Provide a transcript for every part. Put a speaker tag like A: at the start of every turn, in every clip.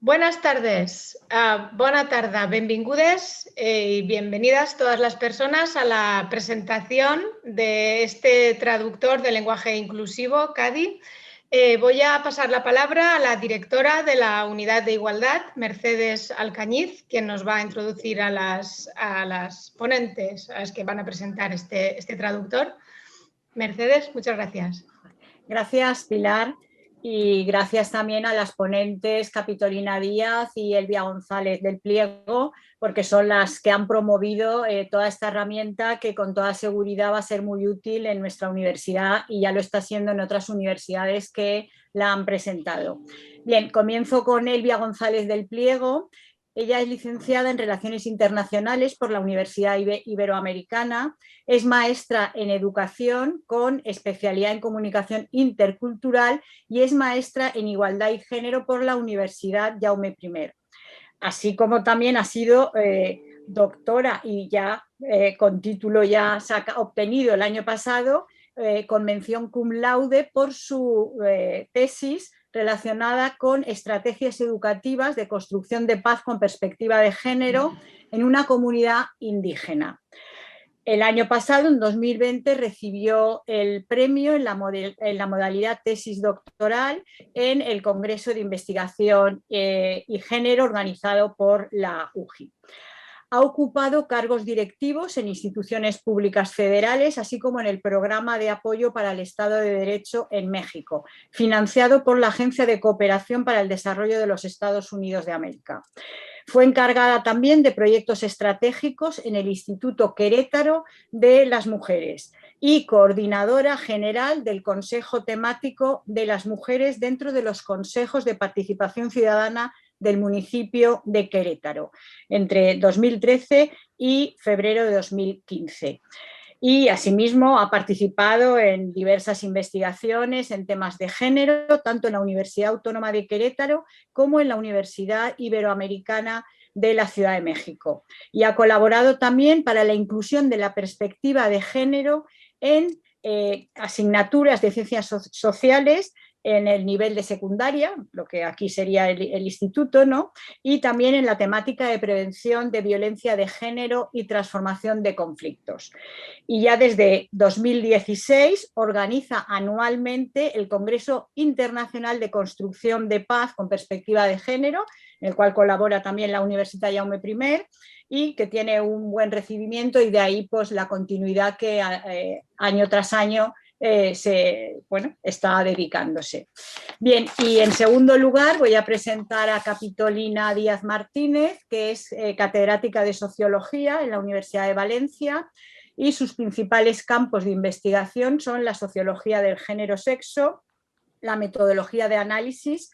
A: Buenas tardes, bona tarda, benvingudes y bienvenidas todas las personas a la presentación de este traductor de lenguaje inclusivo, CADI. Voy a pasar la palabra a la directora de la Unidad de Igualdad, Mercedes Alcañiz, quien nos va a introducir a las ponentes a las que van a presentar este traductor. Mercedes, muchas gracias.
B: Gracias, Pilar, y gracias también a las ponentes Capitolina Díaz y Elvia González del Pliego, porque son las que han promovido toda esta herramienta que con toda seguridad va a ser muy útil en nuestra universidad y ya lo está siendo en otras universidades que la han presentado. Bien, comienzo con Elvia González del Pliego. Ella es licenciada en Relaciones Internacionales por la Universidad Iberoamericana, es maestra en Educación con especialidad en Comunicación Intercultural y es maestra en Igualdad y Género por la Universidad Jaume I. Así como también ha sido doctora y ya con título ya obtenido el año pasado, con mención cum laude por su tesis relacionada con estrategias educativas de construcción de paz con perspectiva de género en una comunidad indígena. El año pasado, en 2020, recibió el premio en la modalidad tesis doctoral en el Congreso de Investigación y Género organizado por la UJI. Ha ocupado cargos directivos en instituciones públicas federales, así como en el Programa de Apoyo para el Estado de Derecho en México, financiado por la Agencia de Cooperación para el Desarrollo de los Estados Unidos de América. Fue encargada también de proyectos estratégicos en el Instituto Querétaro de las Mujeres y coordinadora general del Consejo Temático de las Mujeres dentro de los consejos de participación ciudadana del municipio de Querétaro entre 2013 y febrero de 2015. Y asimismo ha participado en diversas investigaciones en temas de género, tanto en la Universidad Autónoma de Querétaro como en la Universidad Iberoamericana de la Ciudad de México. Y ha colaborado también para la inclusión de la perspectiva de género en asignaturas de ciencias sociales en el nivel de secundaria, lo que aquí sería el instituto, ¿no? Y también en la temática de prevención de violencia de género y transformación de conflictos. Y ya desde 2016 organiza anualmente el Congreso Internacional de Construcción de Paz con Perspectiva de Género, en el cual colabora también la Universidad Jaume I, y que tiene un buen recibimiento y de ahí pues la continuidad que año tras año está dedicándose. Bien, y en segundo lugar voy a presentar a Capitolina Díaz Martínez, que es catedrática de Sociología en la Universidad de Valencia, y sus principales campos de investigación son la sociología del género-sexo, la metodología de análisis,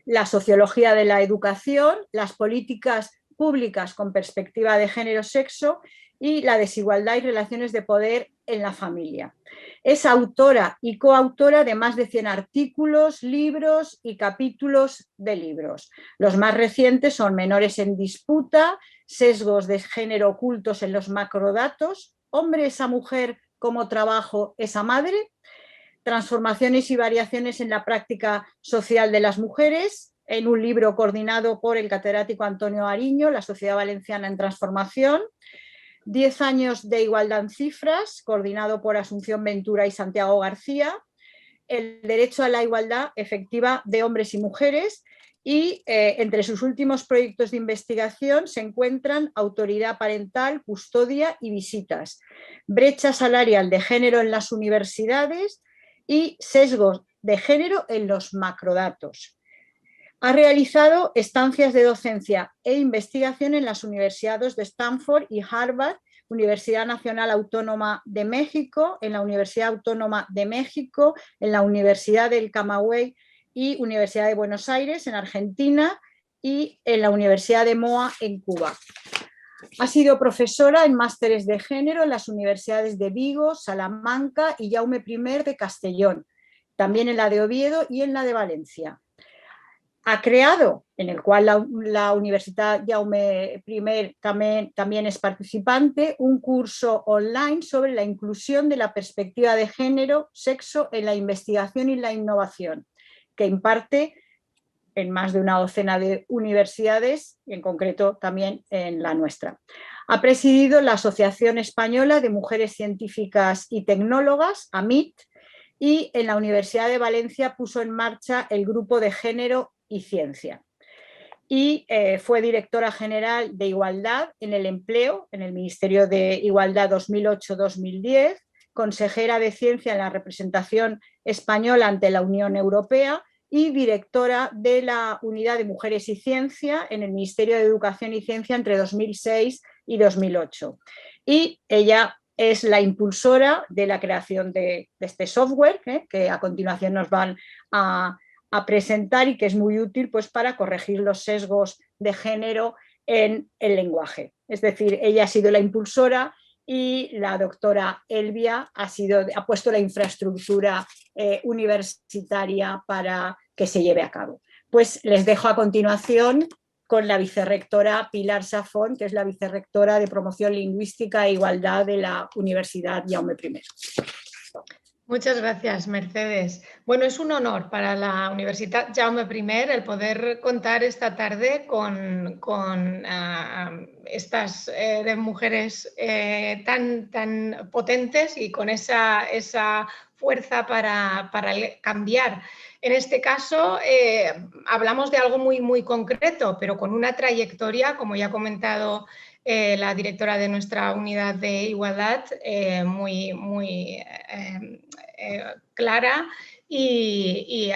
B: la sociología de la educación, las políticas públicas con perspectiva de género-sexo y la desigualdad y relaciones de poder en la familia. Es autora y coautora de más de 100 artículos, libros y capítulos de libros. Los más recientes son Menores en disputa, Sesgos de género ocultos en los macrodatos, Hombre esa mujer, cómo trabajo esa madre, Transformaciones y variaciones en la práctica social de las mujeres, en un libro coordinado por el catedrático Antonio Ariño, La Sociedad Valenciana en Transformación, 10 años de igualdad en cifras, coordinado por Asunción Ventura y Santiago García, el derecho a la igualdad efectiva de hombres y mujeres, y entre sus últimos proyectos de investigación se encuentran autoridad parental, custodia y visitas, brecha salarial de género en las universidades y sesgos de género en los macrodatos. Ha realizado estancias de docencia e investigación en las universidades de Stanford y Harvard, Universidad Nacional Autónoma de México, en la Universidad Autónoma de México, en la Universidad del Camagüey y Universidad de Buenos Aires, en Argentina, y en la Universidad de Moa, en Cuba. Ha sido profesora en másteres de género en las universidades de Vigo, Salamanca y Jaume I de Castellón, también en la de Oviedo y en la de Valencia. Ha creado, en el cual la Universidad Jaume I también es participante, un curso online sobre la inclusión de la perspectiva de género, sexo en la investigación y la innovación, que imparte en más de una docena de universidades y en concreto también en la nuestra. Ha presidido la Asociación Española de Mujeres Científicas y Tecnólogas, AMIT, y en la Universidad de Valencia puso en marcha el Grupo de Género y Ciencia. Y fue directora general de Igualdad en el Empleo, en el Ministerio de Igualdad 2008-2010, consejera de Ciencia en la representación española ante la Unión Europea y directora de la Unidad de Mujeres y Ciencia en el Ministerio de Educación y Ciencia entre 2006 y 2008. Y ella es la impulsora de la creación de este software, que a continuación nos van a presentar y que es muy útil pues, para corregir los sesgos de género en el lenguaje. Es decir, ella ha sido la impulsora y la doctora Elvia ha puesto la infraestructura universitaria para que se lleve a cabo. Pues les dejo a continuación con la vicerrectora Pilar Safón, que es la vicerrectora de Promoción Lingüística e Igualdad de la Universidad Jaume I.
A: Muchas gracias, Mercedes. Bueno, es un honor para la Universidad Jaume I el poder contar esta tarde con estas mujeres tan potentes y con esa fuerza para cambiar. En este caso, hablamos de algo muy concreto, pero con una trayectoria, como ya ha comentado la directora de nuestra unidad de igualdad, muy clara y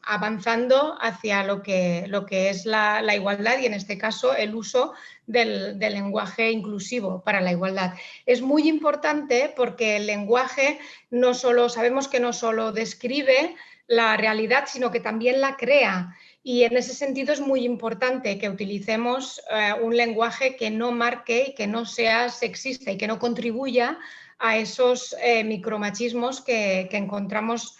A: avanzando hacia lo que es la igualdad y en este caso el uso del lenguaje inclusivo para la igualdad. Es muy importante porque el lenguaje sabemos que no solo describe la realidad, sino que también la crea. Y en ese sentido es muy importante que utilicemos un lenguaje que no marque y que no sea sexista y que no contribuya a esos micromachismos que encontramos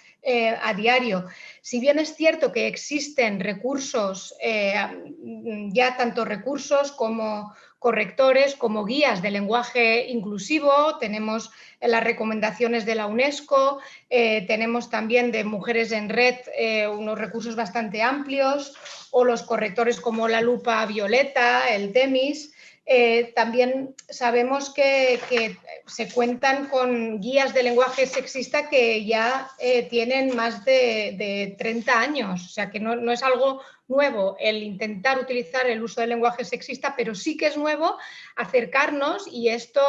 A: a diario. Si bien es cierto que existen recursos, ya tanto recursos como correctores, como guías de lenguaje inclusivo, tenemos las recomendaciones de la UNESCO, tenemos también de Mujeres en Red unos recursos bastante amplios, o los correctores como la lupa violeta, el Temis. También sabemos que se cuentan con guías de lenguaje sexista que ya tienen más de 30 años, o sea que no es algo nuevo el intentar utilizar el uso del lenguaje sexista, pero sí que es nuevo acercarnos y esto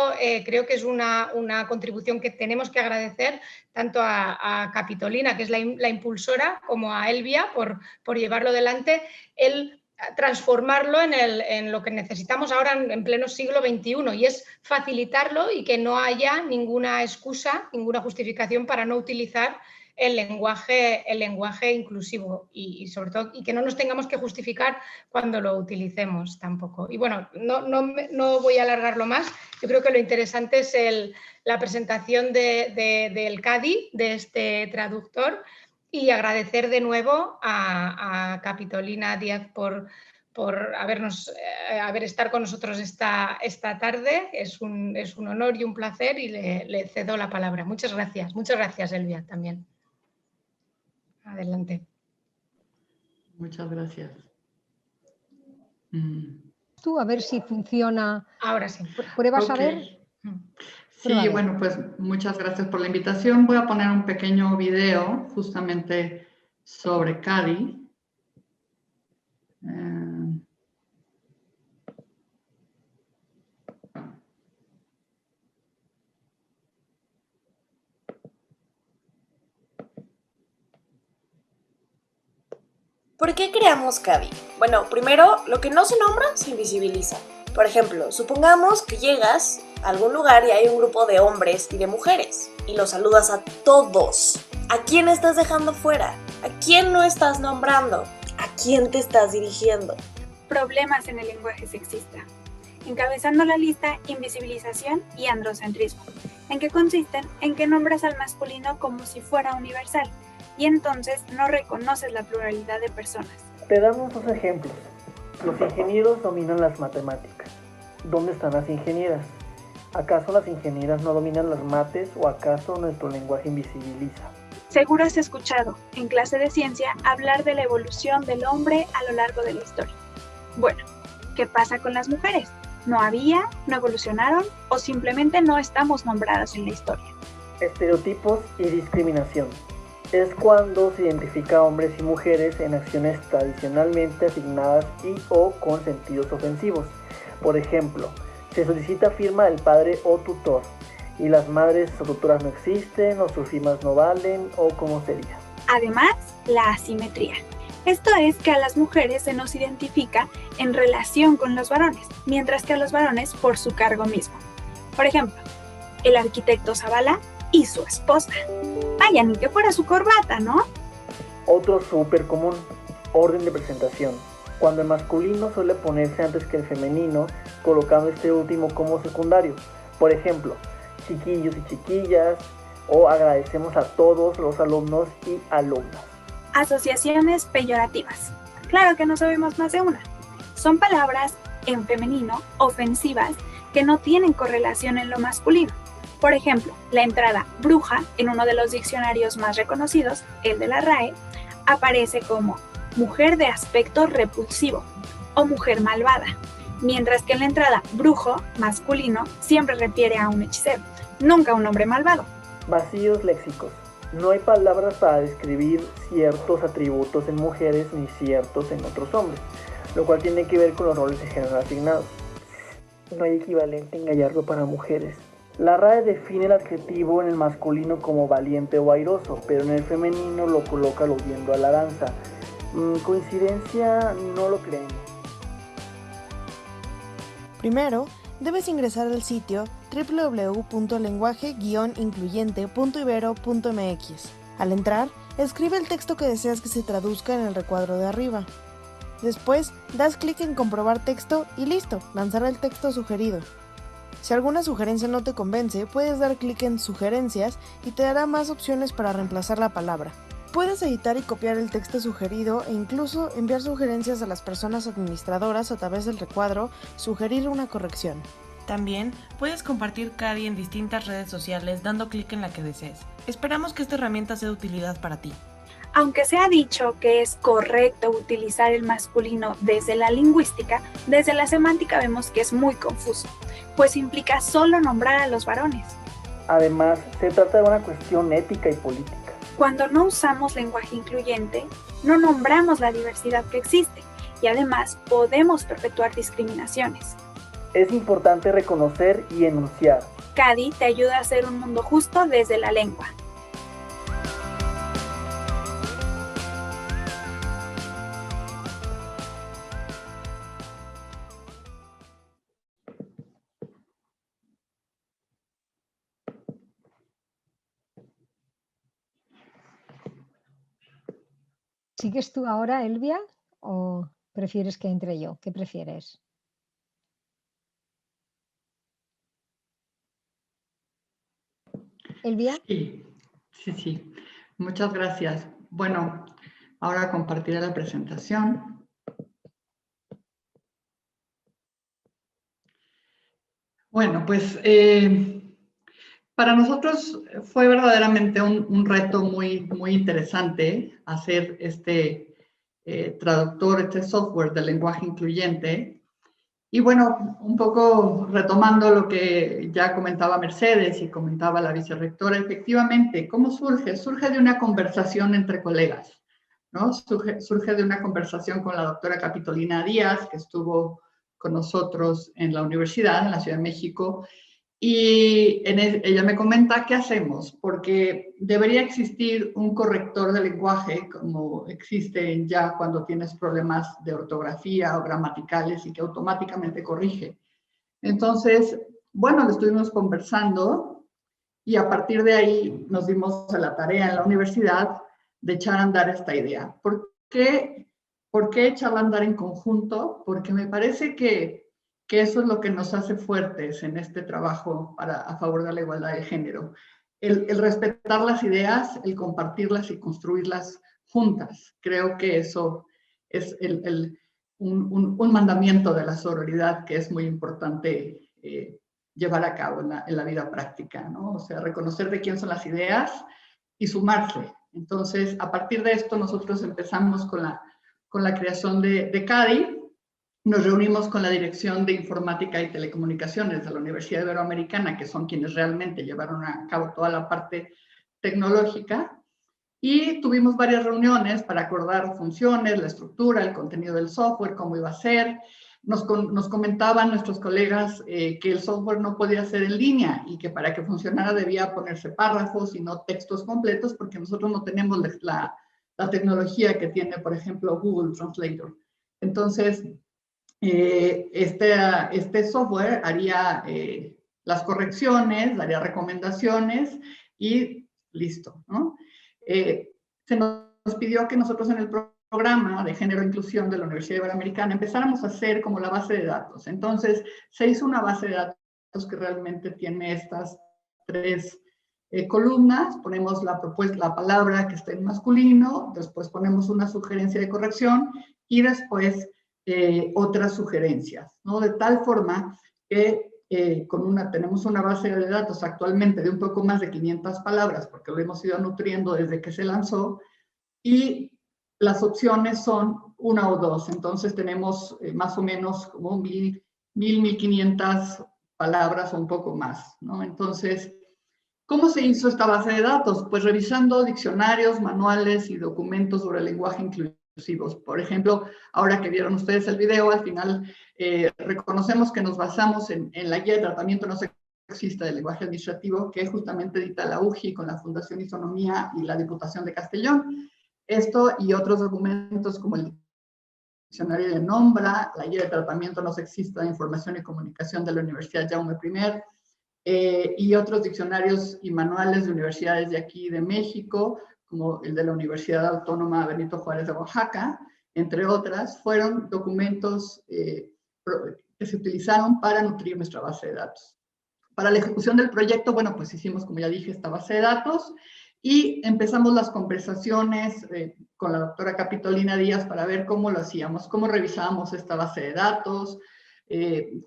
A: creo que es una contribución que tenemos que agradecer tanto a Capitolina, que es la impulsora, como a Elvia por llevarlo adelante, el transformarlo en lo que necesitamos ahora en pleno siglo XXI y es facilitarlo y que no haya ninguna excusa, ninguna justificación para no utilizar el lenguaje inclusivo y sobre todo y que no nos tengamos que justificar cuando lo utilicemos tampoco. Y bueno, no voy a alargarlo más, yo creo que lo interesante es la presentación del CADI, de este traductor, y agradecer de nuevo a Capitolina Díaz por estar con nosotros esta tarde. Es un honor y un placer y le cedo la palabra. Muchas gracias, Elvia, también. Adelante.
C: Muchas gracias.
D: Tú, a ver si funciona.
A: Ahora sí.
D: ¿Pruebas a ver?
C: Sí, bueno, pues muchas gracias por la invitación. Voy a poner un pequeño video justamente sobre CADI.
E: ¿Por qué creamos CADI? Bueno, primero, lo que no se nombra se invisibiliza. Por ejemplo, supongamos que llegas a algún lugar y hay un grupo de hombres y de mujeres y los saludas a todos. ¿A quién estás dejando fuera? ¿A quién no estás nombrando? ¿A quién te estás dirigiendo?
F: Problemas en el lenguaje sexista. Encabezando la lista, invisibilización y androcentrismo. ¿En qué consisten? En que nombras al masculino como si fuera universal y entonces no reconoces la pluralidad de personas.
G: Te damos dos ejemplos. Los ingenieros dominan las matemáticas. ¿Dónde están las ingenieras? ¿Acaso las ingenieras no dominan las mates o acaso nuestro lenguaje invisibiliza?
F: Seguro has escuchado en clase de ciencia hablar de la evolución del hombre a lo largo de la historia. Bueno, ¿qué pasa con las mujeres? ¿No había, no evolucionaron o simplemente no estamos nombradas en la historia?
G: Estereotipos y discriminación. Es cuando se identifica a hombres y mujeres en acciones tradicionalmente asignadas y o con sentidos ofensivos. Por ejemplo, se solicita firma del padre o tutor, y las madres o tutoras no existen, o sus firmas no valen, o cómo sería.
F: Además, la asimetría. Esto es que a las mujeres se nos identifica en relación con los varones, mientras que a los varones por su cargo mismo. Por ejemplo, el arquitecto Zavala y su esposa. Vaya, ni que fuera su corbata, ¿no?
G: Otro súper común, orden de presentación. Cuando el masculino suele ponerse antes que el femenino, colocando este último como secundario. Por ejemplo, chiquillos y chiquillas, o agradecemos a todos los alumnos y alumnas.
F: Asociaciones peyorativas. Claro que no sabemos más de una. Son palabras en femenino ofensivas que no tienen correlación en lo masculino. Por ejemplo, la entrada bruja en uno de los diccionarios más reconocidos, el de la RAE, aparece como mujer de aspecto repulsivo o mujer malvada, mientras que en la entrada brujo masculino siempre refiere a un hechicero, nunca a un hombre malvado.
G: Vacíos léxicos. No hay palabras para describir ciertos atributos en mujeres ni ciertos en otros hombres, lo cual tiene que ver con los roles de género asignados. No hay equivalente en gallardo para mujeres. La RAE define el adjetivo en el masculino como valiente o airoso, pero en el femenino lo coloca aludiendo a la danza. ¿Coincidencia? No lo creen.
H: Primero, debes ingresar al sitio www.lenguaje-incluyente.ibero.mx. Al entrar, escribe el texto que deseas que se traduzca en el recuadro de arriba. Después, das clic en comprobar texto y listo, lanzar el texto sugerido. Si alguna sugerencia no te convence, puedes dar clic en Sugerencias y te dará más opciones para reemplazar la palabra. Puedes editar y copiar el texto sugerido e incluso enviar sugerencias a las personas administradoras a través del recuadro, sugerir una corrección. También puedes compartir CADI en distintas redes sociales dando clic en la que desees. Esperamos que esta herramienta sea de utilidad para ti.
F: Aunque se ha dicho que es correcto utilizar el masculino desde la lingüística, desde la semántica vemos que es muy confuso, pues implica solo nombrar a los varones.
G: Además, se trata de una cuestión ética y política.
F: Cuando no usamos lenguaje incluyente, no nombramos la diversidad que existe y además podemos perpetuar discriminaciones.
G: Es importante reconocer y enunciar.
F: CADI te ayuda a hacer un mundo justo desde la lengua.
D: ¿Sigues tú ahora, Elvia, o prefieres que entre yo? ¿Qué prefieres? Elvia.
C: Sí. Muchas gracias. Bueno, ahora compartiré la presentación. Bueno, pues para nosotros fue verdaderamente un reto muy interesante hacer este traductor, este software de lenguaje incluyente. Y bueno, un poco retomando lo que ya comentaba Mercedes y comentaba la vicerrectora, efectivamente, ¿cómo surge? Surge de una conversación entre colegas, ¿no? Surge de una conversación con la doctora Capitolina Díaz, que estuvo con nosotros en la universidad, en la Ciudad de México, y ella me comenta, ¿qué hacemos? Porque debería existir un corrector de lenguaje, como existe ya cuando tienes problemas de ortografía o gramaticales y que automáticamente corrige. Entonces, bueno, lo estuvimos conversando y a partir de ahí nos dimos a la tarea en la universidad de echar a andar esta idea. ¿Por qué echarla a andar en conjunto? Porque me parece que eso es lo que nos hace fuertes en este trabajo a favor de la igualdad de género. El respetar las ideas, el compartirlas y construirlas juntas. Creo que eso es un mandamiento de la sororidad que es muy importante llevar a cabo en la vida práctica, ¿no? O sea, reconocer de quién son las ideas y sumarse Entonces, a partir de esto, nosotros empezamos con la creación de CADI. Nos reunimos con la Dirección de Informática y Telecomunicaciones de la Universidad Iberoamericana, que son quienes realmente llevaron a cabo toda la parte tecnológica, y tuvimos varias reuniones para acordar funciones, la estructura, el contenido del software, cómo iba a ser. Nos comentaban nuestros colegas que el software no podía ser en línea y que para que funcionara debía ponerse párrafos y no textos completos, porque nosotros no tenemos la tecnología que tiene, por ejemplo, Google Translator. Entonces, este software haría las correcciones, daría recomendaciones y listo, ¿no? Se nos pidió que nosotros en el programa de Género e Inclusión de la Universidad Iberoamericana empezáramos a hacer como la base de datos. Entonces, se hizo una base de datos que realmente tiene estas 3 columnas. Ponemos la palabra que está en masculino, después ponemos una sugerencia de corrección y después otras sugerencias, ¿no? De tal forma que tenemos una base de datos actualmente de un poco más de 500 palabras, porque lo hemos ido nutriendo desde que se lanzó, y las opciones son 1 o 2. Entonces tenemos más o menos como 1,500 palabras o un poco más, ¿no? Entonces, ¿cómo se hizo esta base de datos? Pues revisando diccionarios, manuales y documentos sobre el lenguaje inclusivo. Por ejemplo, ahora que vieron ustedes el video, al final reconocemos que nos basamos en la guía de tratamiento no sexista del lenguaje administrativo, que justamente edita la UJI con la Fundación Isonomía y la Diputación de Castellón. Esto y otros documentos como el Diccionario de Nombra, la guía de tratamiento no sexista de información y comunicación de la Universidad Jaume I, y otros diccionarios y manuales de universidades de aquí de México, como el de la Universidad Autónoma Benito Juárez de Oaxaca, entre otras, fueron documentos que se utilizaron para nutrir nuestra base de datos. Para la ejecución del proyecto, bueno, pues hicimos, como ya dije, esta base de datos y empezamos las conversaciones con la doctora Capitolina Díaz para ver cómo lo hacíamos, cómo revisábamos esta base de datos,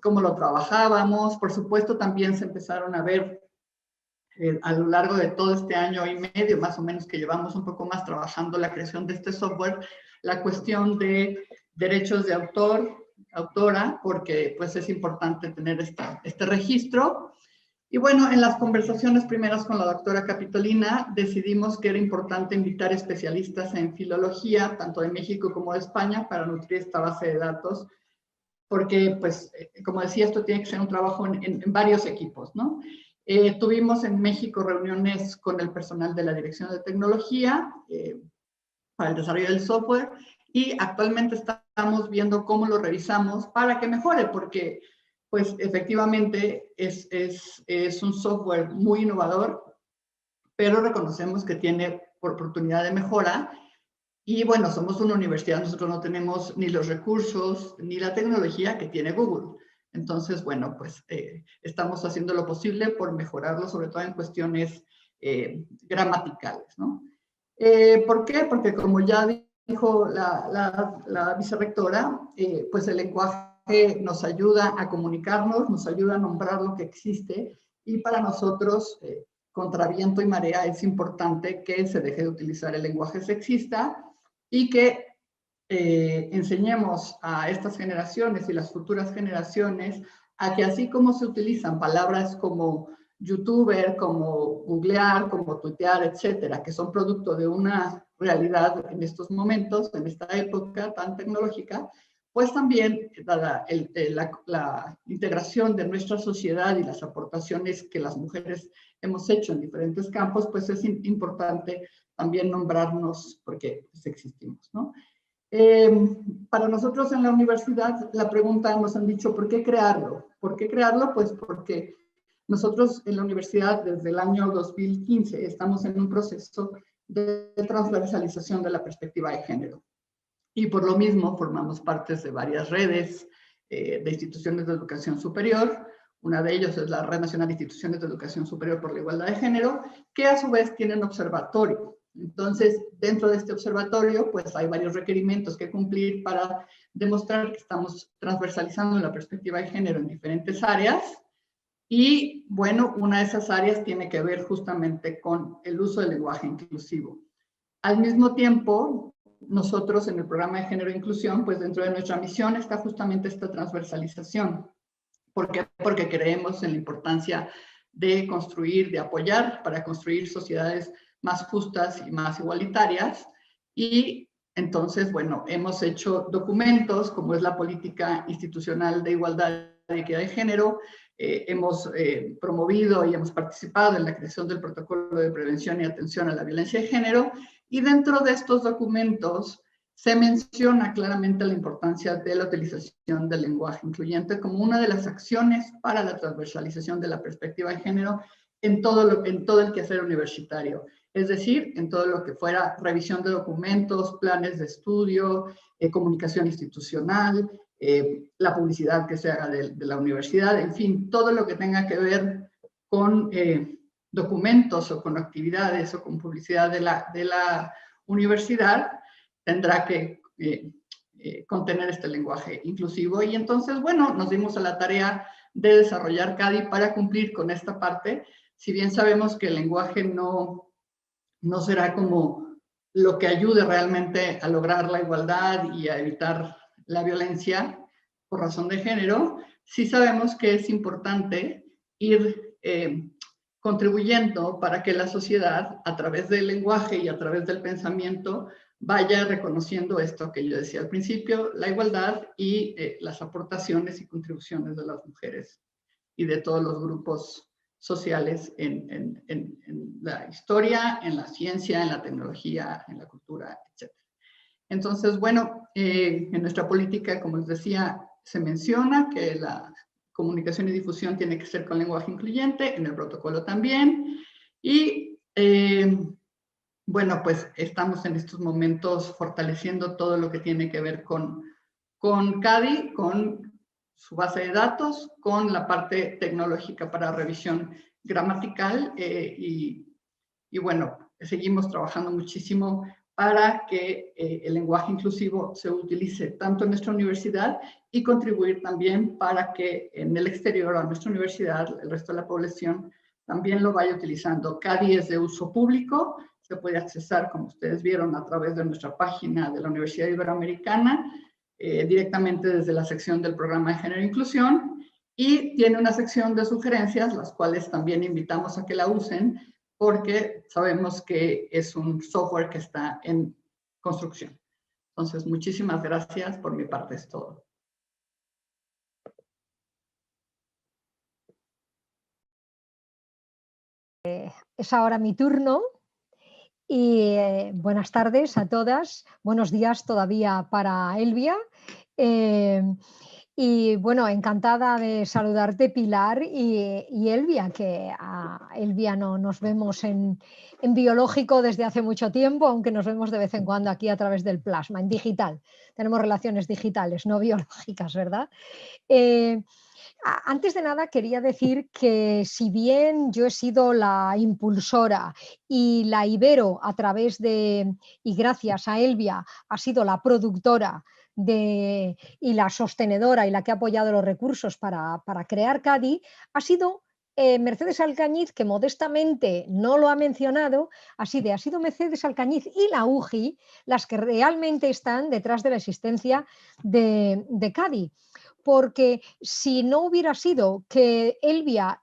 C: cómo lo trabajábamos. Por supuesto, también se empezaron a ver a lo largo de todo este año y medio, más o menos, que llevamos un poco más trabajando la creación de este software, la cuestión de derechos de autora, porque pues es importante tener este registro. Y bueno, en las conversaciones primeras con la doctora Capitolina, decidimos que era importante invitar especialistas en filología, tanto de México como de España, para nutrir esta base de datos, porque pues, como decía, esto tiene que ser un trabajo en varios equipos, ¿no? Tuvimos en México reuniones con el personal de la Dirección de Tecnología para el desarrollo del software y actualmente estamos viendo cómo lo revisamos para que mejore, porque pues efectivamente es un software muy innovador, pero reconocemos que tiene oportunidad de mejora. Y bueno, somos una universidad, nosotros no tenemos ni los recursos ni la tecnología que tiene Google. Entonces, bueno, pues estamos haciendo lo posible por mejorarlo, sobre todo en cuestiones gramaticales, ¿no? ¿Por qué? Porque como ya dijo la vicerrectora, pues el lenguaje nos ayuda a comunicarnos, nos ayuda a nombrar lo que existe, y para nosotros, contra viento y marea, es importante que se deje de utilizar el lenguaje sexista y que enseñemos a estas generaciones y las futuras generaciones a que así como se utilizan palabras como youtuber, como googlear, como tuitear, etcétera, que son producto de una realidad en estos momentos, en esta época tan tecnológica, pues también, dada la integración de nuestra sociedad y las aportaciones que las mujeres hemos hecho en diferentes campos, pues es importante también nombrarnos porque pues, existimos, ¿no? Para nosotros en la universidad, la pregunta nos han dicho, ¿por qué crearlo? ¿Por qué crearlo? Pues porque nosotros en la universidad desde el año 2015 estamos en un proceso de transversalización de la perspectiva de género. Y por lo mismo formamos parte de varias redes de instituciones de educación superior. Una de ellas es la Red Nacional de Instituciones de Educación Superior por la Igualdad de Género, que a su vez tienen observatorio. Entonces, dentro de este observatorio, pues hay varios requerimientos que cumplir para demostrar que estamos transversalizando la perspectiva de género en diferentes áreas. Y bueno, una de esas áreas tiene que ver justamente con el uso del lenguaje inclusivo. Al mismo tiempo, nosotros en el programa de Género e Inclusión, pues dentro de nuestra misión está justamente esta transversalización. ¿Por qué? Porque creemos en la importancia de construir, de apoyar para construir sociedades más justas y más igualitarias. Y entonces, bueno, hemos hecho documentos como es la Política Institucional de Igualdad y Equidad de Género, hemos promovido y hemos participado en la creación del Protocolo de Prevención y Atención a la Violencia de Género, y dentro de estos documentos se menciona claramente la importancia de la utilización del lenguaje incluyente como una de las acciones para la transversalización de la perspectiva de género en todo el quehacer universitario. Es decir, en todo lo que fuera revisión de documentos, planes de estudio, comunicación institucional, la publicidad que se haga de la universidad, en fin, todo lo que tenga que ver con documentos o con actividades o con publicidad de la universidad, tendrá que contener este lenguaje inclusivo. Y entonces, bueno, nos dimos a la tarea de desarrollar CADI para cumplir con esta parte. Si bien sabemos que el lenguaje no será como lo que ayude realmente a lograr la igualdad y a evitar la violencia por razón de género, sí sabemos que es importante ir contribuyendo para que la sociedad, a través del lenguaje y a través del pensamiento, vaya reconociendo esto que yo decía al principio, la igualdad y las aportaciones y contribuciones de las mujeres y de todos los grupos sociales en la historia, en la ciencia, en la tecnología, en la cultura, etc. Entonces, bueno, en nuestra política, como les decía, se menciona que la comunicación y difusión tiene que ser con lenguaje incluyente, en el protocolo también, y bueno, pues estamos en estos momentos fortaleciendo todo lo que tiene que ver con CADI, con su base de datos, con la parte tecnológica para revisión gramatical y bueno, seguimos trabajando muchísimo para que el lenguaje inclusivo se utilice tanto en nuestra universidad y contribuir también para que en el exterior a nuestra universidad, el resto de la población también lo vaya utilizando. CADI es de uso público, se puede accesar, como ustedes vieron, a través de nuestra página de la Universidad Iberoamericana, directamente desde la sección del programa de Género e Inclusión, y tiene una sección de sugerencias, las cuales también invitamos a que la usen, porque sabemos que es un software que está en construcción. Entonces, muchísimas gracias. Por mi parte es todo.
D: Es ahora mi turno. Y buenas tardes a todas, buenos días todavía para Elvia. Y bueno, encantada de saludarte, Pilar y Elvia, que a Elvia no nos vemos en biológico desde hace mucho tiempo, aunque nos vemos de vez en cuando aquí a través del plasma, en digital. Tenemos relaciones digitales, no biológicas, ¿verdad? Antes de nada quería decir que si bien yo he sido la impulsora y la Ibero a través de, y gracias a Elvia, ha sido la productora y la sostenedora y la que ha apoyado los recursos para crear CADI, ha sido Mercedes Alcañiz, que modestamente no lo ha mencionado, ha sido Mercedes Alcañiz y la UJI las que realmente están detrás de la existencia de CADI. Porque si no hubiera sido que Elvia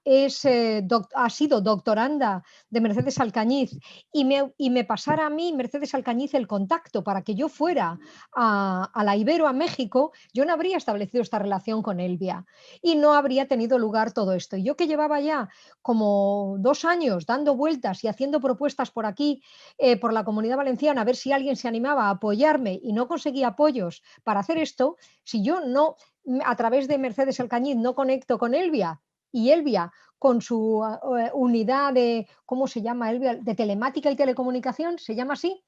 D: ha sido doctoranda de Mercedes Alcañiz y me pasara a mí, Mercedes Alcañiz, el contacto para que yo fuera a la Ibero, a México, yo no habría establecido esta relación con Elvia y no habría tenido lugar todo esto. Y yo que llevaba ya como 2 años dando vueltas y haciendo propuestas por aquí, por la Comunidad Valenciana, a ver si alguien se animaba a apoyarme y no conseguía apoyos para hacer esto, si yo no, a través de Mercedes Alcañiz, no conecto con Elvia y Elvia con su unidad de, ¿cómo se llama Elvia? De telemática y telecomunicación, ¿se llama así?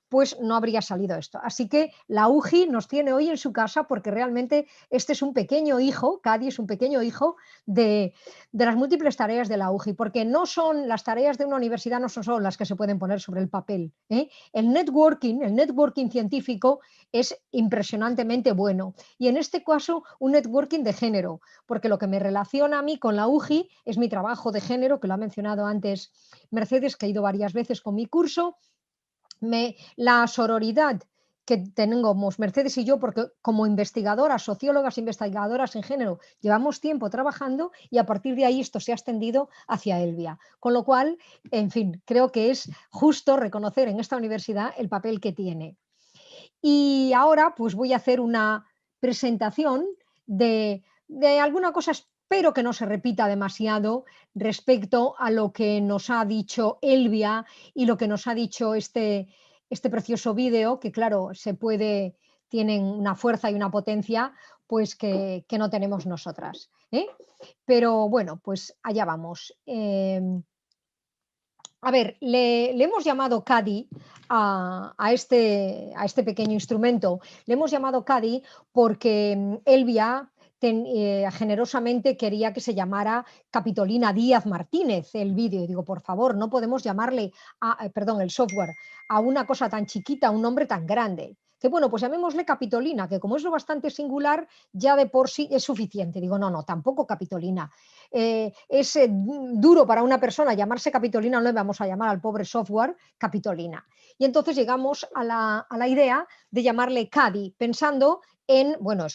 D: Pues no habría salido esto. Así que la UJI nos tiene hoy en su casa porque realmente este es un pequeño hijo, CADI es un pequeño hijo de las múltiples tareas de la UJI, porque no son las tareas de una universidad, no son solo las que se pueden poner sobre el papel. El networking científico es impresionantemente bueno y en este caso un networking de género, porque lo que me relaciona a mí con la UJI es mi trabajo de género, que lo ha mencionado antes Mercedes, que ha ido varias veces con mi curso, la sororidad que tenemos Mercedes y yo, porque como investigadoras, sociólogas, investigadoras en género, llevamos tiempo trabajando y a partir de ahí esto se ha extendido hacia Elvia. Con lo cual, en fin, creo que es justo reconocer en esta universidad el papel que tiene. Y ahora pues voy a hacer una presentación de alguna cosa, espero que no se repita demasiado respecto a lo que nos ha dicho Elvia y lo que nos ha dicho este precioso vídeo, que claro, tienen una fuerza y una potencia pues que no tenemos nosotras, ¿eh? Pero bueno, pues allá vamos. A ver, le hemos llamado Cadi a este pequeño instrumento, le hemos llamado Cadi porque Elvia generosamente quería que se llamara Capitolina Díaz Martínez el vídeo. Y digo, por favor, no podemos llamarle, el software, a una cosa tan chiquita, un nombre tan grande. Que bueno, pues llamémosle Capitolina, que como es lo bastante singular, ya de por sí es suficiente. Digo, no, tampoco Capitolina. Es duro para una persona llamarse Capitolina, no le vamos a llamar al pobre software Capitolina. Y entonces llegamos a la idea de llamarle Cadi, pensando en, bueno,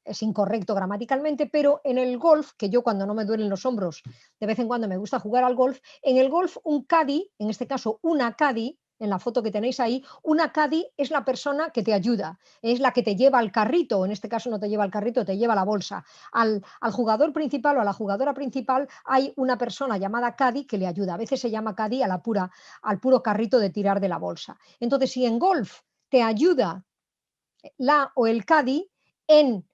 D: es incorrecto gramaticalmente, pero en el golf, que yo cuando no me duelen los hombros, de vez en cuando me gusta jugar al golf, en el golf un caddy, en este caso una caddy, en la foto que tenéis ahí, una caddy es la persona que te ayuda, es la que te lleva al carrito, en este caso no te lleva al carrito, te lleva a la bolsa. Al jugador principal o a la jugadora principal hay una persona llamada caddy que le ayuda. A veces se llama caddy al puro carrito de tirar de la bolsa. Entonces, si en golf te ayuda la o el caddy, en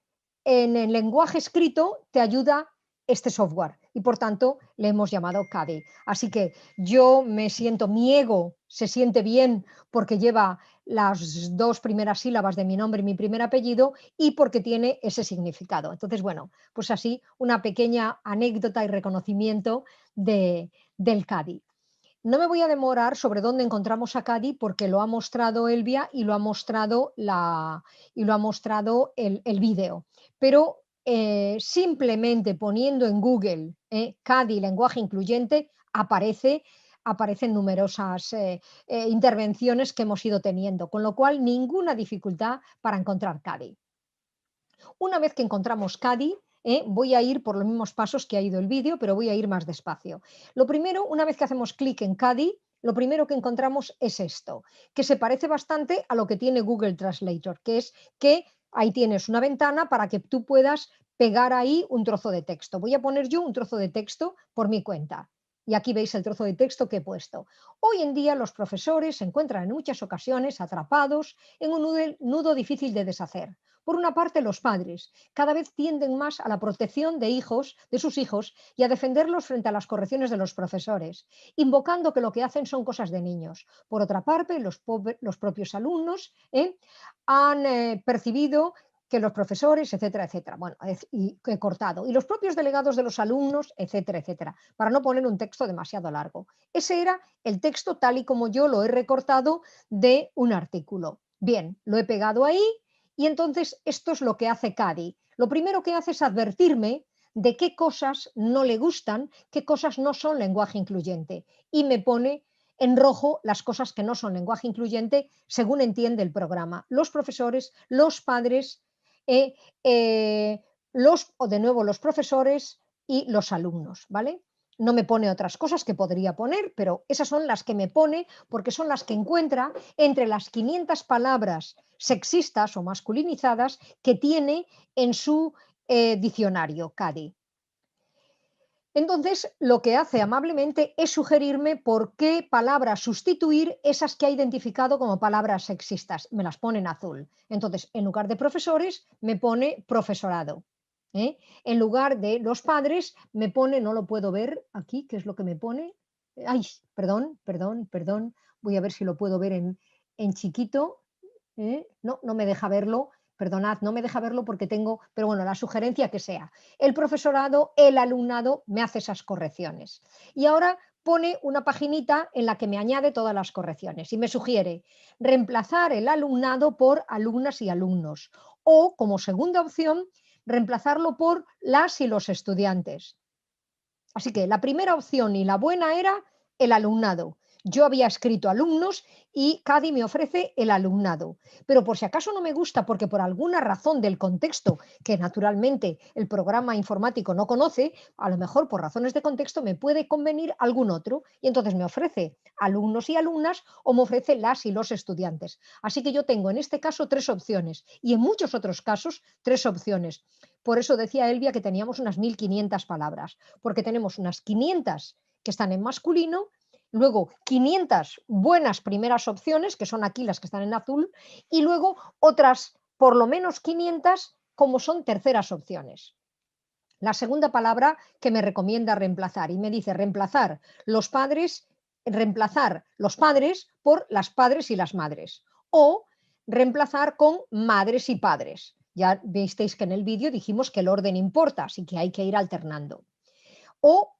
D: el lenguaje escrito te ayuda este software y por tanto le hemos llamado Cadi. Así que yo mi ego se siente bien porque lleva las dos primeras sílabas de mi nombre y mi primer apellido y porque tiene ese significado. Entonces, bueno, pues así una pequeña anécdota y reconocimiento del Cadi. No me voy a demorar sobre dónde encontramos a Cadi porque lo ha mostrado Elvia y lo ha mostrado el vídeo. Pero simplemente poniendo en Google Cadi lenguaje incluyente aparecen numerosas intervenciones que hemos ido teniendo, con lo cual ninguna dificultad para encontrar Cadi. Una vez que encontramos Cadi, voy a ir por los mismos pasos que ha ido el vídeo, pero voy a ir más despacio. Lo primero, una vez que hacemos clic en Cadi, lo primero que encontramos es esto, que se parece bastante a lo que tiene Google Translator, que es que ahí tienes una ventana para que tú puedas pegar ahí un trozo de texto. Voy a poner yo un trozo de texto por mi cuenta. Y aquí veis el trozo de texto que he puesto. Hoy en día los profesores se encuentran en muchas ocasiones atrapados en un nudo difícil de deshacer. Por una parte, los padres cada vez tienden más a la protección de sus hijos y a defenderlos frente a las correcciones de los profesores, invocando que lo que hacen son cosas de niños. Por otra parte, los propios alumnos han percibido que los profesores, etcétera, etcétera, bueno, y he cortado, y los propios delegados de los alumnos, etcétera, etcétera, para no poner un texto demasiado largo. Ese era el texto tal y como yo lo he recortado de un artículo. Bien, lo he pegado ahí y entonces esto es lo que hace Cadi. Lo primero que hace es advertirme de qué cosas no le gustan, qué cosas no son lenguaje incluyente y me pone en rojo las cosas que no son lenguaje incluyente según entiende el programa. Los profesores, los padres, los profesores y los alumnos, ¿vale? No me pone otras cosas que podría poner, pero esas son las que me pone porque son las que encuentra entre las 500 palabras sexistas o masculinizadas que tiene en su diccionario Cadi. Entonces, lo que hace amablemente es sugerirme por qué palabras sustituir esas que ha identificado como palabras sexistas. Me las pone en azul. Entonces, en lugar de profesores, me pone profesorado. En lugar de los padres, me pone, no lo puedo ver aquí, ¿qué es lo que me pone? Ay, perdón. Voy a ver si lo puedo ver en chiquito. No me deja verlo. Perdonad, no me deja verlo porque tengo, pero bueno, la sugerencia que sea. El profesorado, el alumnado me hace esas correcciones. Y ahora pone una paginita en la que me añade todas las correcciones y me sugiere reemplazar el alumnado por alumnas y alumnos o, como segunda opción, reemplazarlo por las y los estudiantes. Así que la primera opción y la buena era el alumnado. Yo había escrito alumnos y Cadi me ofrece el alumnado. Pero por si acaso no me gusta, porque por alguna razón del contexto, que naturalmente el programa informático no conoce, a lo mejor por razones de contexto me puede convenir algún otro, y entonces me ofrece alumnos y alumnas o me ofrece las y los estudiantes. Así que yo tengo en este caso 3 opciones y en muchos otros casos 3 opciones. Por eso decía Elvia que teníamos unas 1500 palabras, porque tenemos unas 500 que están en masculino, luego 500 buenas primeras opciones, que son aquí las que están en azul, y luego otras por lo menos 500 como son terceras opciones. La segunda palabra que me recomienda reemplazar, y me dice reemplazar los padres por las padres y las madres, o reemplazar con madres y padres. Ya visteis que en el vídeo dijimos que el orden importa, así que hay que ir alternando. O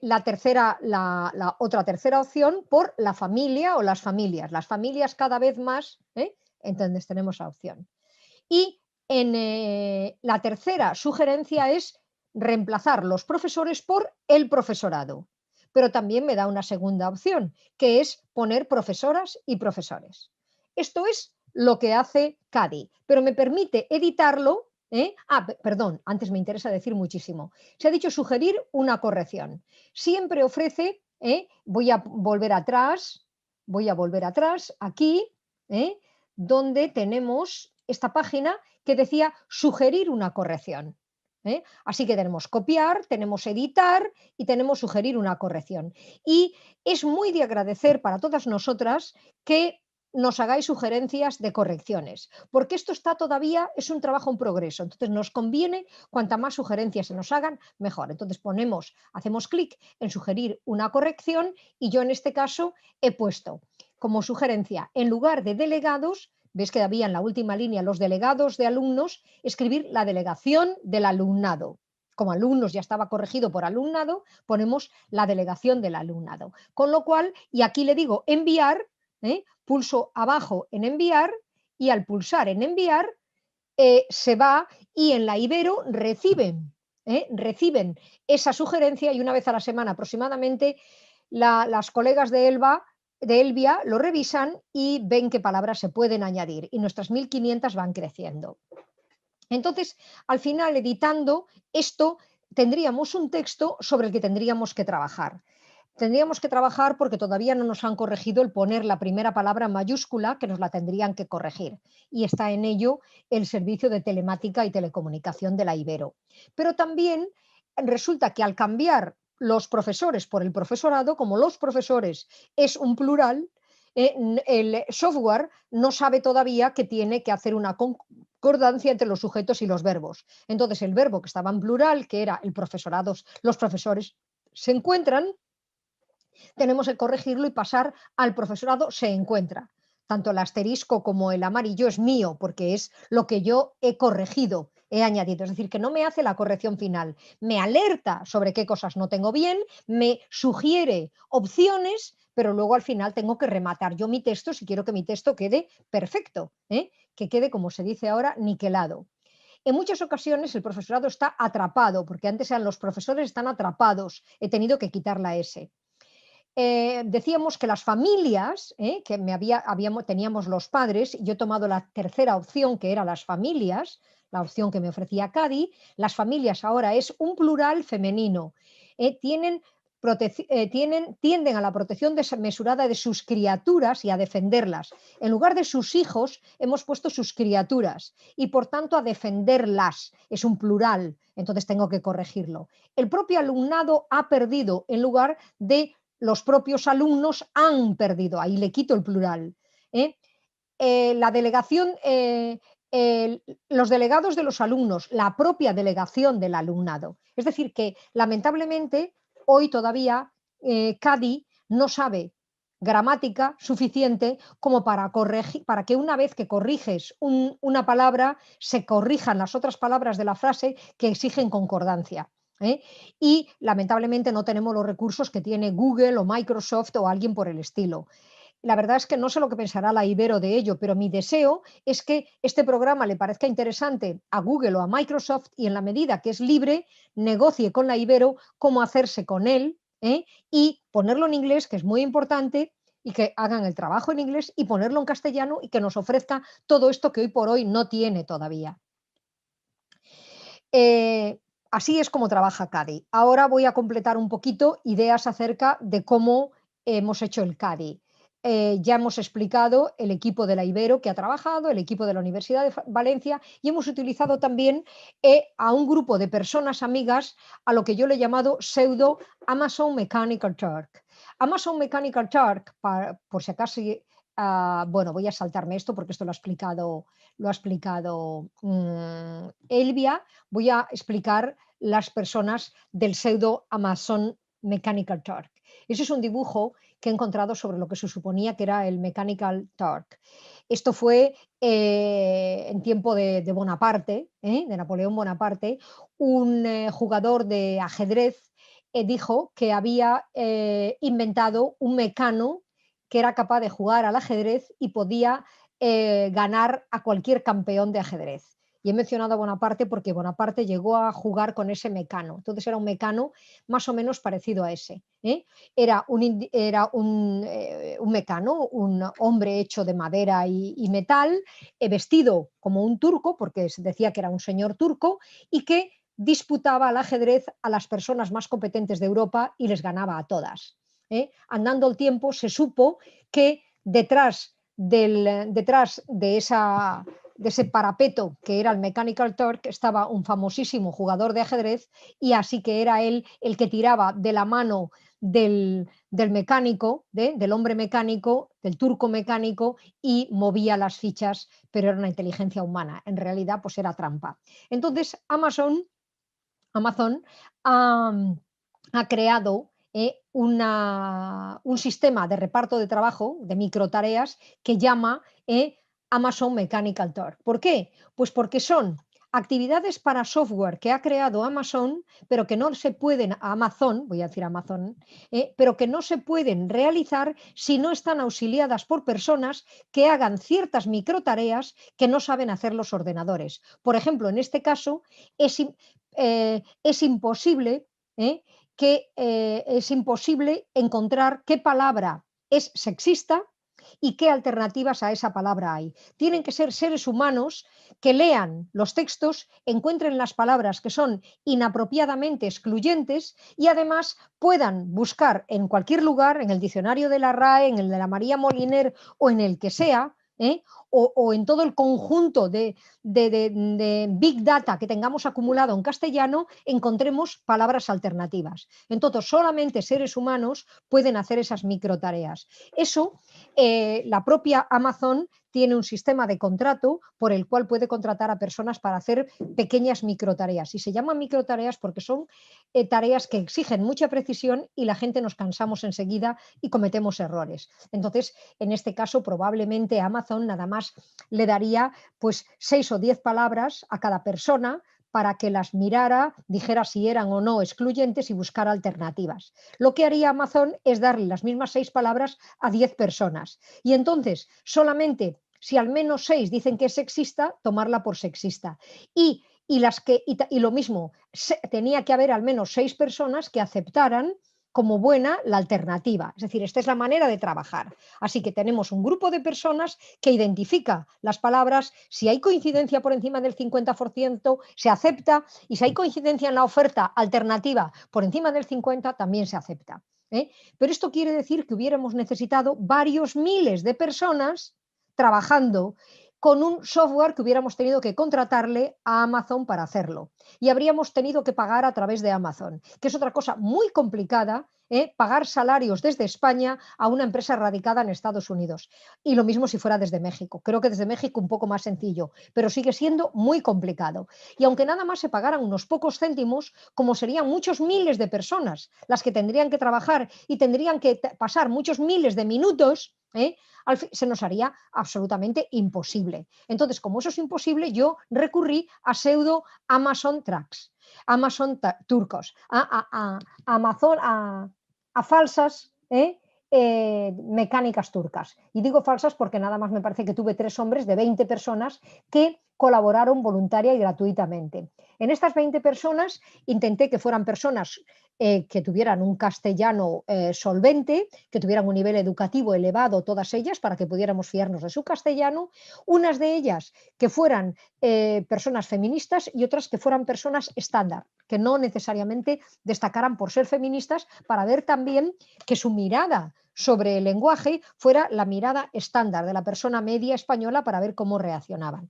D: la otra tercera opción por la familia o las familias cada vez más, entonces tenemos la opción. Y la tercera sugerencia es reemplazar los profesores por el profesorado, pero también me da una segunda opción, que es poner profesoras y profesores. Esto es lo que hace Cadi, pero me permite editarlo. Perdón, antes me interesa decir muchísimo. Se ha dicho sugerir una corrección. Siempre ofrece, voy a volver atrás aquí, donde tenemos esta página que decía sugerir una corrección. Así que tenemos copiar, tenemos editar y tenemos sugerir una corrección. Y es muy de agradecer para todas nosotras que nos hagáis sugerencias de correcciones, porque esto está todavía, es un trabajo en progreso, entonces nos conviene cuanta más sugerencias se nos hagan, mejor. Entonces hacemos clic en sugerir una corrección y yo en este caso he puesto como sugerencia, en lugar de delegados, ves que había en la última línea los delegados de alumnos, escribir la delegación del alumnado. Como alumnos ya estaba corregido por alumnado, ponemos la delegación del alumnado. Con lo cual, y aquí le digo enviar, pulso abajo en enviar y al pulsar en enviar se va y en la Ibero reciben esa sugerencia y una vez a la semana aproximadamente las colegas de Elvia lo revisan y ven qué palabras se pueden añadir y nuestras 1500 van creciendo. Entonces, al final, editando esto, tendríamos un texto sobre el que tendríamos que trabajar. Tendríamos que trabajar porque todavía no nos han corregido el poner la primera palabra en mayúscula, que nos la tendrían que corregir. Y está en ello el servicio de telemática y telecomunicación de la Ibero. Pero también resulta que al cambiar los profesores por el profesorado, como los profesores es un plural, el software no sabe todavía que tiene que hacer una concordancia entre los sujetos y los verbos. Entonces el verbo que estaba en plural, que era el profesorado, los profesores se encuentran, tenemos que corregirlo y pasar al profesorado se encuentra. Tanto el asterisco como el amarillo es mío, porque es lo que yo he corregido, he añadido. Es decir, que no me hace la corrección final. Me alerta sobre qué cosas no tengo bien, me sugiere opciones, pero luego al final tengo que rematar yo mi texto si quiero que mi texto quede perfecto, que quede, como se dice ahora, niquelado. En muchas ocasiones el profesorado está atrapado, porque antes eran los profesores están atrapados. He tenido que quitar la S. Decíamos que las familias, que teníamos los padres, yo he tomado la tercera opción que era las familias, la opción que me ofrecía Cadi. Las familias ahora es un plural femenino, tienden a la protección desmesurada de sus criaturas y a defenderlas. En lugar de sus hijos hemos puesto sus criaturas y por tanto a defenderlas, es un plural, entonces tengo que corregirlo. El propio alumnado ha perdido en lugar de los propios alumnos han perdido, ahí le quito el plural. La delegación, los delegados de los alumnos, la propia delegación del alumnado. Es decir, que lamentablemente hoy todavía Cadi no sabe gramática suficiente como para corregir, para que una vez que corriges una palabra, se corrijan las otras palabras de la frase que exigen concordancia. Y lamentablemente no tenemos los recursos que tiene Google o Microsoft o alguien por el estilo. La verdad es que no sé lo que pensará la Ibero de ello, pero mi deseo es que este programa le parezca interesante a Google o a Microsoft y en la medida que es libre, negocie con la Ibero cómo hacerse con él y ponerlo en inglés, que es muy importante, y que hagan el trabajo en inglés y ponerlo en castellano y que nos ofrezca todo esto que hoy por hoy no tiene todavía. Así es como trabaja CADI. Ahora voy a completar un poquito ideas acerca de cómo hemos hecho el CADI. Ya hemos explicado el equipo de la Ibero que ha trabajado, el equipo de la Universidad de Valencia, y hemos utilizado también a un grupo de personas amigas a lo que yo le he llamado pseudo Amazon Mechanical Turk. Amazon Mechanical Turk, por si acaso, bueno, voy a saltarme esto porque esto lo ha explicado Elvia. Voy a explicar las personas del pseudo Amazon Mechanical Turk. Ese es un dibujo que he encontrado sobre lo que se suponía que era el Mechanical Turk. Esto fue en tiempo de Bonaparte, de Napoleón Bonaparte, un jugador de ajedrez dijo que había inventado un mecano que era capaz de jugar al ajedrez y podía ganar a cualquier campeón de ajedrez. Y he mencionado a Bonaparte porque Bonaparte llegó a jugar con ese mecano. Entonces era un mecano más o menos parecido a ese. Era un mecano, un hombre hecho de madera y metal, vestido como un turco, porque se decía que era un señor turco, y que disputaba al ajedrez a las personas más competentes de Europa y les ganaba a todas. Andando el tiempo se supo que detrás de ese parapeto que era el Mechanical Turk estaba un famosísimo jugador de ajedrez, y así que era él el que tiraba de la mano del mecánico, del hombre mecánico, del turco mecánico, y movía las fichas, pero era una inteligencia humana. En realidad, pues era trampa. Entonces, Amazon ha creado un sistema de reparto de trabajo, de microtareas, que llama Amazon Mechanical Turk. ¿Por qué? Pues porque son actividades para software que ha creado Amazon, pero que no se pueden, pero que no se pueden realizar si no están auxiliadas por personas que hagan ciertas microtareas que no saben hacer los ordenadores. Por ejemplo, en este caso es imposible encontrar qué palabra es sexista y qué alternativas a esa palabra hay. Tienen que ser seres humanos que lean los textos, encuentren las palabras que son inapropiadamente excluyentes y además puedan buscar en cualquier lugar, en el diccionario de la RAE, en el de la María Moliner o en el que sea, o en todo el conjunto de Big Data que tengamos acumulado en castellano, encontremos palabras alternativas. Entonces, solamente seres humanos pueden hacer esas microtareas. Eso, la propia Amazon tiene un sistema de contrato por el cual puede contratar a personas para hacer pequeñas microtareas. Y se llaman microtareas porque son tareas que exigen mucha precisión y la gente nos cansamos enseguida y cometemos errores. Entonces, en este caso, probablemente Amazon nada más le daría pues 6 o 10 palabras a cada persona para que las mirara, dijera si eran o no excluyentes y buscara alternativas. Lo que haría Amazon es darle las mismas 6 palabras a 10 personas. Y entonces, solamente si al menos 6 dicen que es sexista, tomarla por sexista. Y lo mismo, tenía que haber al menos 6 personas que aceptaran como buena la alternativa. Es decir, esta es la manera de trabajar. Así que tenemos un grupo de personas que identifica las palabras. Si hay coincidencia por encima del 50%, se acepta, y si hay coincidencia en la oferta alternativa por encima del 50%, también se acepta. Pero esto quiere decir que hubiéramos necesitado varios miles de personas trabajando con un software que hubiéramos tenido que contratarle a Amazon para hacerlo. Y habríamos tenido que pagar a través de Amazon, que es otra cosa muy complicada, pagar salarios desde España a una empresa radicada en Estados Unidos. Y lo mismo si fuera desde México. Creo que desde México un poco más sencillo, pero sigue siendo muy complicado. Y aunque nada más se pagaran unos pocos céntimos, como serían muchos miles de personas las que tendrían que trabajar y tendrían que pasar muchos miles de minutos, se nos haría absolutamente imposible. Entonces, como eso es imposible, yo recurrí a pseudo Amazon Trucks, Amazon turcos, a falsas mecánicas turcas. Y digo falsas porque nada más me parece que tuve 3 hombres de 20 personas que colaboraron voluntaria y gratuitamente. En estas 20 personas intenté que fueran personas que tuvieran un castellano solvente, que tuvieran un nivel educativo elevado, todas ellas, para que pudiéramos fiarnos de su castellano, unas de ellas que fueran personas feministas y otras que fueran personas estándar, que no necesariamente destacaran por ser feministas, para ver también que su mirada sobre el lenguaje fuera la mirada estándar de la persona media española, para ver cómo reaccionaban.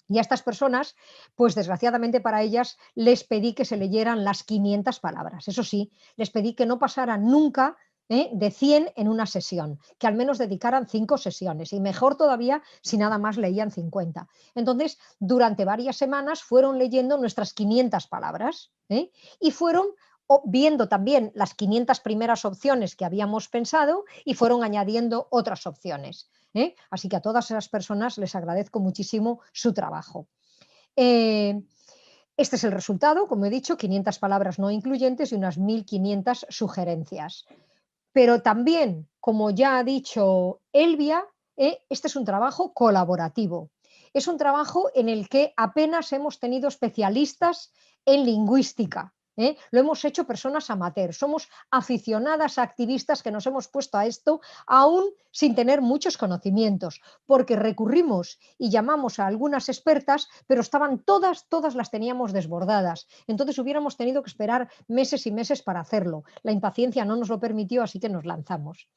D: Y a estas personas, pues desgraciadamente para ellas, les pedí que se leyeran las 500 palabras. Eso sí, les pedí que no pasaran nunca de 100 en una sesión, que al menos dedicaran 5 sesiones, y mejor todavía si nada más leían 50. Entonces, durante varias semanas fueron leyendo nuestras 500 palabras y fueron viendo también las 500 primeras opciones que habíamos pensado y fueron añadiendo otras opciones. Así que a todas esas personas les agradezco muchísimo su trabajo. Este es el resultado, como he dicho, 500 palabras no incluyentes y unas 1500 sugerencias. Pero también, como ya ha dicho Elvia, este es un trabajo colaborativo. Es un trabajo en el que apenas hemos tenido especialistas en lingüística. Lo hemos hecho personas amateurs, somos aficionadas activistas que nos hemos puesto a esto aún sin tener muchos conocimientos, porque recurrimos y llamamos a algunas expertas, pero estaban todas las teníamos desbordadas. Entonces hubiéramos tenido que esperar meses y meses para hacerlo. La impaciencia no nos lo permitió, así que nos lanzamos.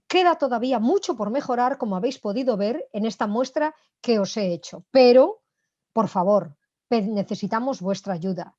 D: Queda todavía mucho por mejorar, como habéis podido ver en esta muestra que os he hecho, pero, por favor, necesitamos vuestra ayuda.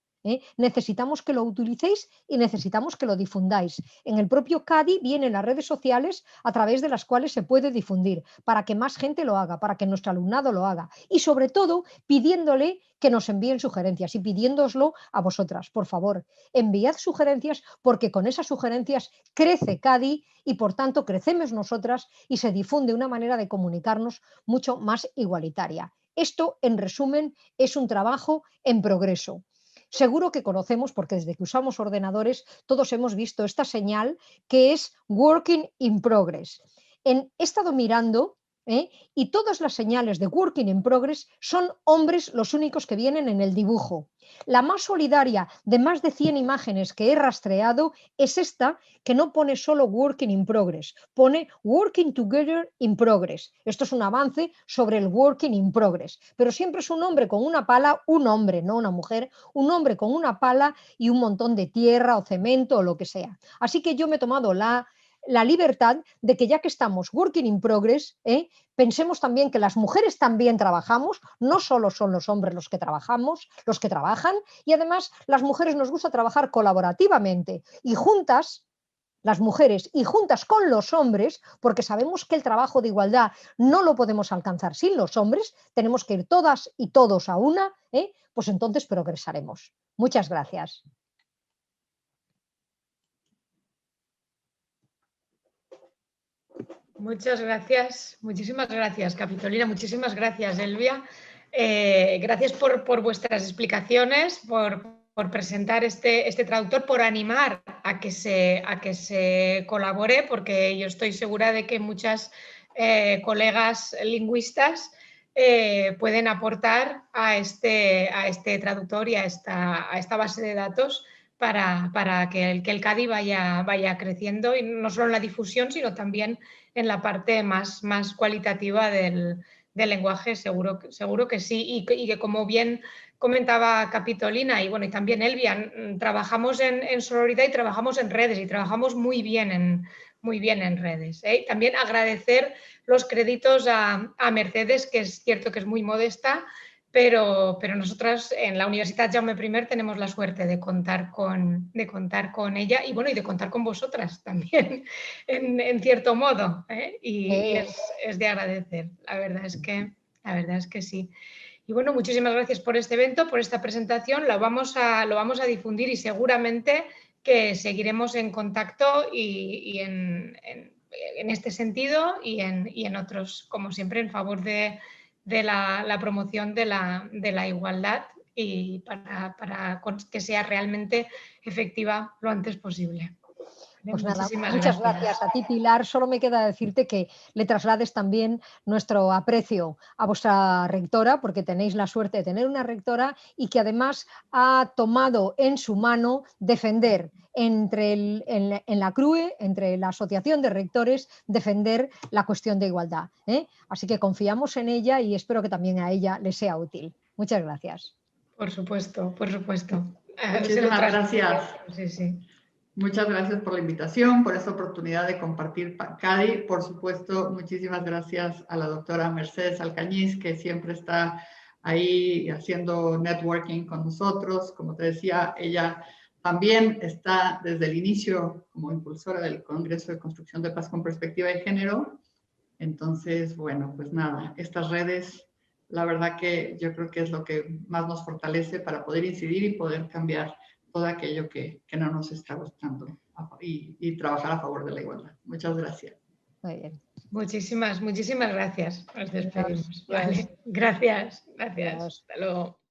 D: Necesitamos que lo utilicéis y necesitamos que lo difundáis. En el propio CADI vienen las redes sociales a través de las cuales se puede difundir, para que más gente lo haga, para que nuestro alumnado lo haga, y sobre todo pidiéndole que nos envíen sugerencias y pidiéndoslo a vosotras. Por favor, enviad sugerencias, porque con esas sugerencias crece CADI y por tanto crecemos nosotras y se difunde una manera de comunicarnos mucho más igualitaria. Esto, en resumen, es un trabajo en progreso. Seguro que conocemos, porque desde que usamos ordenadores todos hemos visto esta señal que es Working in Progress. He estado mirando y todas las señales de Working in Progress son hombres los únicos que vienen en el dibujo. La más solidaria de más de 100 imágenes que he rastreado es esta, que no pone solo Working in Progress, pone Working Together in Progress. Esto es un avance sobre el Working in Progress, pero siempre es un hombre con una pala, un hombre, no una mujer, un hombre con una pala y un montón de tierra o cemento o lo que sea. Así que yo me he tomado la libertad de que, ya que estamos Working in Progress, pensemos también que las mujeres también trabajamos, no solo son los hombres los que trabajamos, los que trabajan, y además las mujeres nos gusta trabajar colaborativamente y juntas, las mujeres, y juntas con los hombres, porque sabemos que el trabajo de igualdad no lo podemos alcanzar sin los hombres, tenemos que ir todas y todos a una, pues entonces progresaremos. Muchas gracias.
A: Muchas gracias, muchísimas gracias, Capitolina, muchísimas gracias, Elvia. Gracias por vuestras explicaciones, por presentar este traductor, por animar a que se colabore, porque yo estoy segura de que muchas colegas lingüistas pueden aportar a este traductor y a esta base de datos para que el CADI vaya creciendo, y no solo en la difusión, sino también en la parte más cualitativa del lenguaje, seguro que sí, y que, como bien comentaba Capitolina y también Elvia, trabajamos en sororidad y trabajamos en redes, y trabajamos muy bien en redes. También agradecer los créditos a Mercedes, que es cierto que es muy modesta, pero nosotras en la Universitat Jaume I tenemos la suerte de contar con ella y de contar con vosotras también, en cierto modo, y es de agradecer, la verdad es que sí. Y muchísimas gracias por este evento, por esta presentación, lo vamos a difundir, y seguramente que seguiremos en contacto y en este sentido y en otros, como siempre, en favor de la promoción de la igualdad, y para que sea realmente efectiva lo antes posible.
D: Pues nada,
A: Muchísimas
D: muchas gracias a ti, Pilar. Solo me queda decirte que le traslades también nuestro aprecio a vuestra rectora, porque tenéis la suerte de tener una rectora y que además ha tomado en su mano defender en la CRUE, entre la Asociación de Rectores, defender la cuestión de igualdad, ¿eh? Así que confiamos en ella y espero que también a ella le sea útil. Muchas gracias.
A: Por supuesto, por supuesto.
C: Muchísimas gracias.
A: Sí, sí.
C: Muchas gracias por la invitación, por esta oportunidad de compartir CADI. Por supuesto, muchísimas gracias a la doctora Mercedes Alcañiz, que siempre está ahí haciendo networking con nosotros. Como te decía, ella también está desde el inicio como impulsora del Congreso de Construcción de Paz con Perspectiva de Género. Entonces, bueno, pues nada, estas redes, la verdad que yo creo que es lo que más nos fortalece para poder incidir y poder cambiar todo aquello que no nos está gustando y trabajar a favor de la igualdad. Muchas gracias.
D: Muy bien.
A: Muchísimas gracias. Nos despedimos.
D: Gracias.
A: Vale. Gracias.
D: Adiós.
A: Hasta luego.